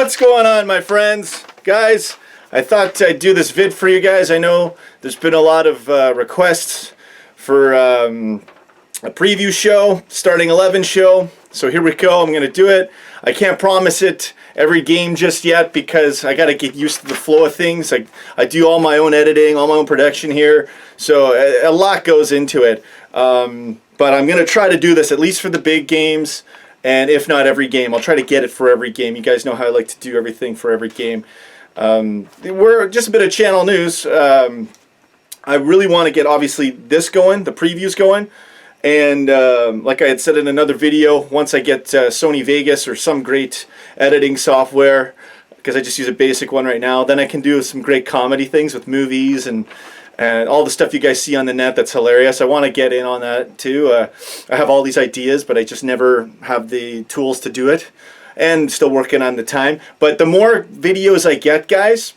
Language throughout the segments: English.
What's going on, my friends? Guys, I thought I'd do this vid for you guys. I know there's been a lot of requests for a preview show, starting 11 show. So here we go. I'm going to do it. I can't promise it every game just yet because I got to get used to the flow of things. I do all my own editing, all my own production here. So a lot goes into it. But I'm going to try to do this at least for the big games. And if not every game, I'll try to get it for every game. You guys know how I like to do everything for every game. We're just a bit of channel news. I really want to get, obviously, this going, the previews going. And like I had said in another video, once I get Sony Vegas or some great editing software, because I just use a basic one right now, then I can do some great comedy things with movies and all the stuff you guys see on the net that's hilarious. I want to get in on that too. I have all these ideas, but I just never have the tools to do it, and still working on the time. But the more videos I get, guys,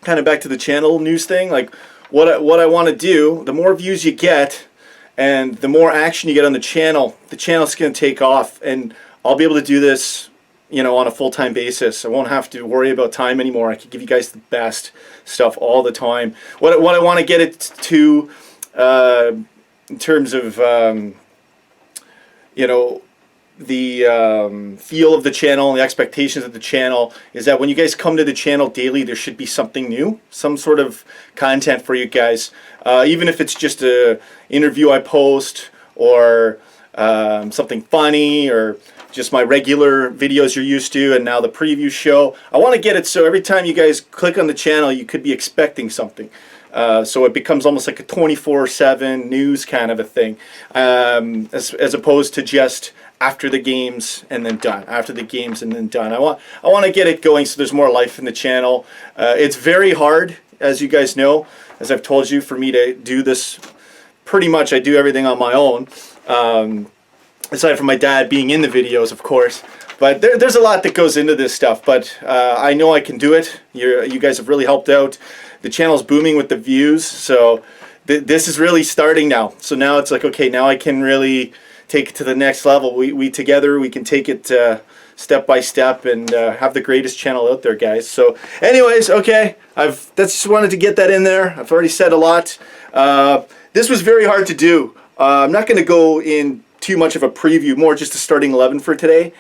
kind of back to the channel news thing, like what I want to do, the more views you get and the more action you get on the channel's going to take off, and I'll be able to do this, you know, on a full-time basis. I won't have to worry about time anymore. I can give you guys the best stuff all the time. What I want to get it to, in terms of, you know, the feel of the channel and the expectations of the channel, is that when you guys come to the channel daily, there should be something new, some sort of content for you guys. Even if it's just a interview I post, or something funny, or just my regular videos you're used to, and now the preview show. I want to get it so every time you guys click on the channel, you could be expecting something. So it becomes almost like a 24/7 news kind of a thing, as opposed to just after the games and then done. After the games and then done. I want to get it going so there's more life in the channel. It's very hard, as you guys know, as I've told you, for me to do this. Pretty much I do everything on my own. Aside from my dad being in the videos, of course. But there's a lot that goes into this stuff. But I know I can do it. You guys have really helped out. The channel's booming with the views. So this is really starting now. So now it's like, okay, now I can really take it to the next level. We together, we can take it step by step and have the greatest channel out there, guys. So anyways, okay. That's just wanted to get that in there. I've already said a lot. This was very hard to do. I'm not going to go in too much of a preview, more just a starting 11 for today.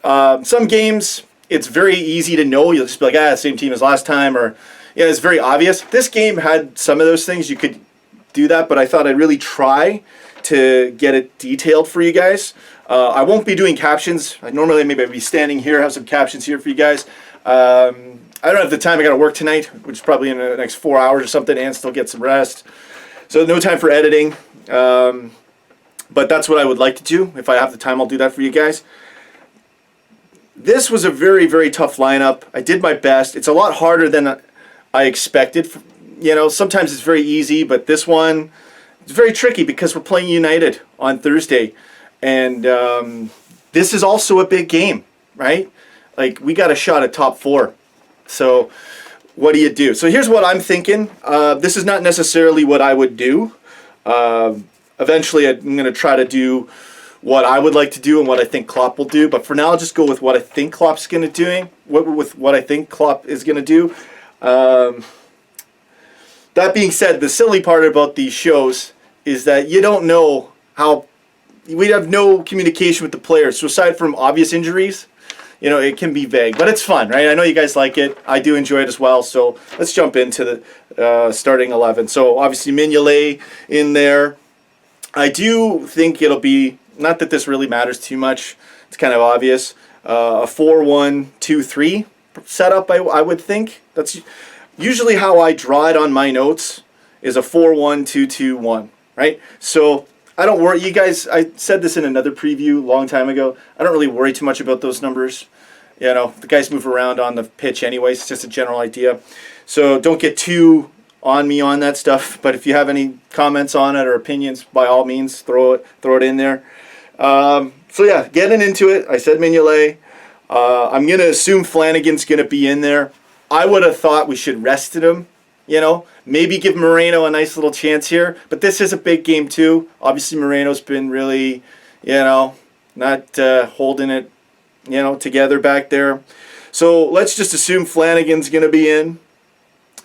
Some games, it's very easy to know. You'll just be like, same team as last time, or yeah, it's very obvious. This game had some of those things. You could do that, but I thought I'd really try to get it detailed for you guys. I won't be doing captions. Normally maybe I'd be standing here, have some captions here for you guys. I don't have the time. I got to work tonight, which is probably in the next 4 hours or something, and still get some rest. So no time for editing. But that's what I would like to do. If I have the time, I'll do that for you guys. This was a very, very tough lineup. I did my best. It's a lot harder than I expected. You know, sometimes it's very easy, but this one, it's very tricky because we're playing United on Thursday. And this is also a big game, right? Like, we got a shot at top 4. So what do you do? So here's what I'm thinking. This is not necessarily what I would do. Eventually, I'm going to try to do what I would like to do and what I think Klopp will do. But for now, I'll just go with what I think Klopp's going to do. With what I think Klopp is going to do. That being said, the silly part about these shows is that you don't know how. We have no communication with the players. So aside from obvious injuries, you know, it can be vague. But it's fun, right? I know you guys like it. I do enjoy it as well. So let's jump into the starting 11. So obviously Mignolet in there. I do think it'll be, not that this really matters too much, it's kind of obvious, a 4-1-2-3 setup, I would think. That's usually how I draw it on my notes, is a 4-1-2-2-1, right? So I don't worry, you guys, I said this in another preview a long time ago, I don't really worry too much about those numbers. You know, the guys move around on the pitch anyways, it's just a general idea. So don't get too on me on that stuff, but if you have any comments on it or opinions, by all means, throw it in there. So yeah, getting into it, I said Mignolet. I'm going to assume Flanagan's going to be in there. I would have thought we should rested him, you know, maybe give Moreno a nice little chance here, but this is a big game too. Obviously Moreno's been really, you know, not holding it, you know, together back there. So let's just assume Flanagan's going to be in,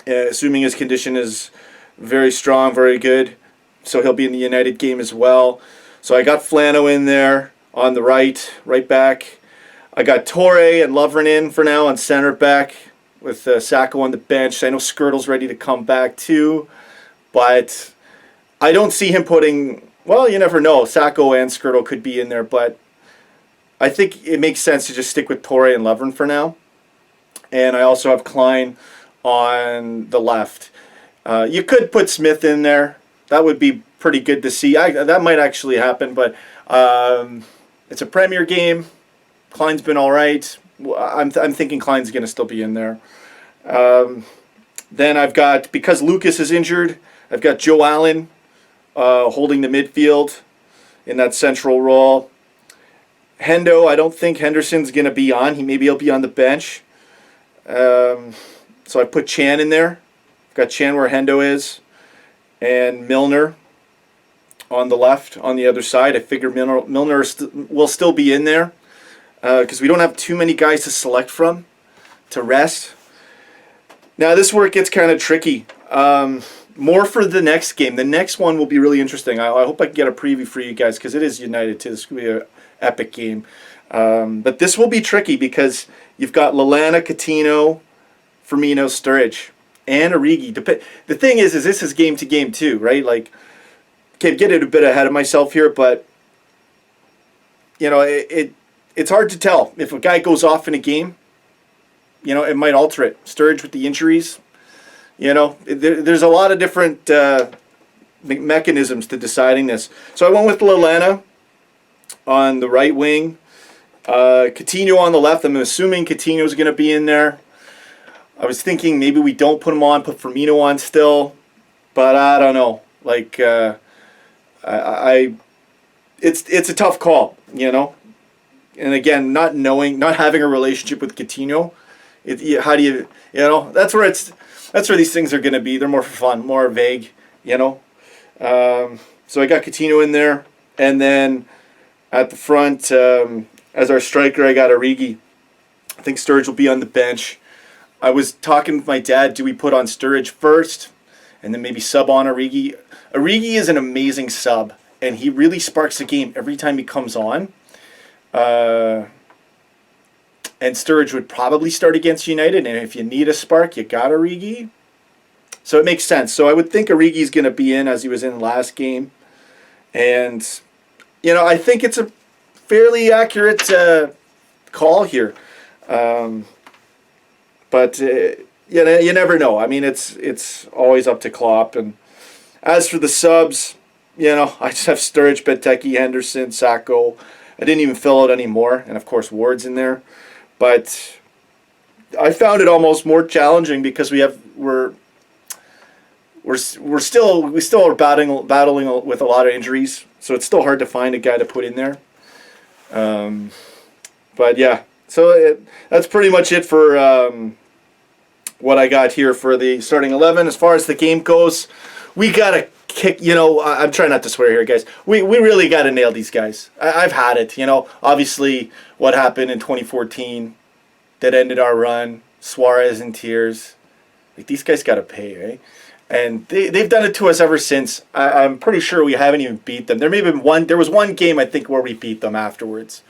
assuming his condition is very strong, very good. So he'll be in the United game as well. So I got Flano in there on the right back. I got Torre and Lovren in for now on center back with Sacco on the bench. I know Skirtle's ready to come back too, but I don't see him putting... Well, you never know. Sacco and Skirtle could be in there, but I think it makes sense to just stick with Torre and Lovren for now. And I also have Klein on the left. You could put Smith in there. That would be pretty good to see. That might actually happen, but it's a Premier game. Klein's been all right. I'm thinking Klein's going to still be in there. Then I've got, because Lucas is injured, I've got Joe Allen holding the midfield in that central role. Hendo, I don't think Henderson's going to be on. Maybe he'll be on the bench. So I put Chan in there. I've got Chan where Hendo is. And Milner on the left, on the other side. I figure Milner will still be in there because we don't have too many guys to select from to rest. Now this is where it gets kind of tricky. More for the next game. The next one will be really interesting. I hope I can get a preview for you guys because it is United too. This could be an epic game. But this will be tricky because you've got Lallana, Coutinho, Firmino, Sturridge, and Origi. The thing is this is game to game too, right? Like, okay, get it a bit ahead of myself here, but you know, it's hard to tell if a guy goes off in a game. You know, it might alter it. Sturridge with the injuries. You know, there's a lot of different mechanisms to deciding this. So I went with Lallana on the right wing. Coutinho on the left. I'm assuming Coutinho's going to be in there. I was thinking maybe we don't put him on, put Firmino on still. But I don't know. Like, it's a tough call, you know. And again, not having a relationship with Coutinho, how do you know? That's where these things are going to be. They're more for fun, more vague, you know. So I got Coutinho in there, and then at the front as our striker, I got Origi. I think Sturridge will be on the bench. I was talking with my dad. Do we put on Sturridge first, and then maybe sub on Origi? Origi is an amazing sub, and he really sparks the game every time he comes on. And Sturridge would probably start against United, and if you need a spark, you got Origi. So it makes sense. So I would think Origi's going to be in as he was in last game. And, you know, I think it's a fairly accurate call here. But you never know. I mean, it's always up to Klopp. And as for the subs, you know, I just have Sturridge, Benteke, Henderson, Sacco. I didn't even fill out any more. And, of course, Ward's in there. But I found it almost more challenging because we still are battling with a lot of injuries, so it's still hard to find a guy to put in there. But yeah, so that's pretty much it for what I got here for the starting 11. As far as the game goes, we gotta kick. You know, I'm trying not to swear here, guys. We really gotta nail these guys. I've had it. You know, obviously what happened in 2014 that ended our run. Suarez in tears. Like, these guys gotta pay, right? And they've done it to us ever since. I'm pretty sure we haven't even beat them. There was one game, I think, where we beat them afterwards.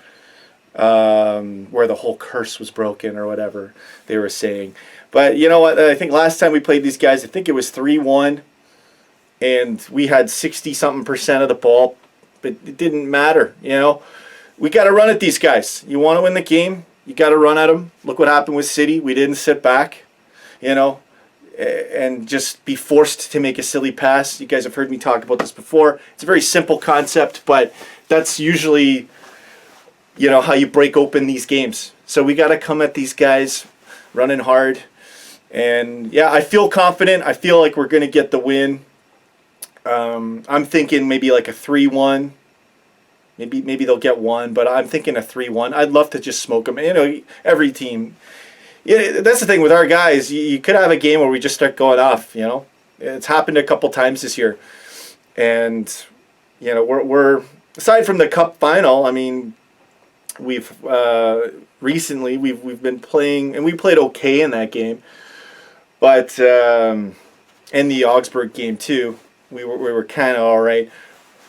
Where the whole curse was broken or whatever they were saying. But you know what? I think last time we played these guys, I think it was 3-1. And we had 60-something% of the ball. But it didn't matter, you know. We got to run at these guys. You want to win the game, you got to run at them. Look what happened with City. We didn't sit back, you know, and just be forced to make a silly pass. You guys have heard me talk about this before. It's a very simple concept, but that's usually, you know, how you break open these games. So we got to come at these guys running hard. And yeah, I feel confident. I feel like we're going to get the win. I'm thinking maybe like a 3-1. Maybe they'll get one, but I'm thinking a 3-1. I'd love to just smoke them. You know, every team. Yeah, that's the thing with our guys. You could have a game where we just start going off. You know, it's happened a couple times this year, and you know we're aside from the cup final. I mean, we've recently we've been playing, and we played okay in that game, but in the Augsburg game too, we were kind of all right.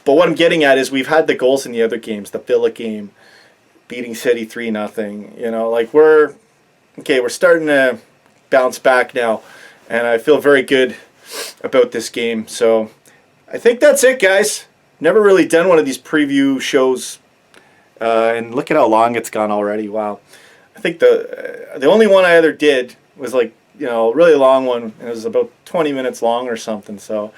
But what I'm getting at is we've had the goals in the other games, the Villa game, beating City 3-0. You know, like we're starting to bounce back now, and I feel very good about this game. So I think that's it, guys. Never really done one of these preview shows, and look at how long it's gone already. Wow. I think the only one I ever did was like, you know, a really long one. It was about 20 minutes long or something. So,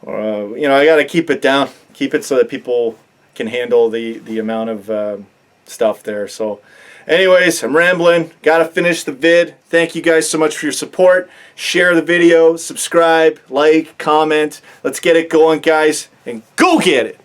you know, I got to keep it down, keep it so that people can handle the amount of stuff there. So, anyways, I'm rambling. Got to finish the vid. Thank you guys so much for your support. Share the video, subscribe, like, comment. Let's get it going, guys, and go get it.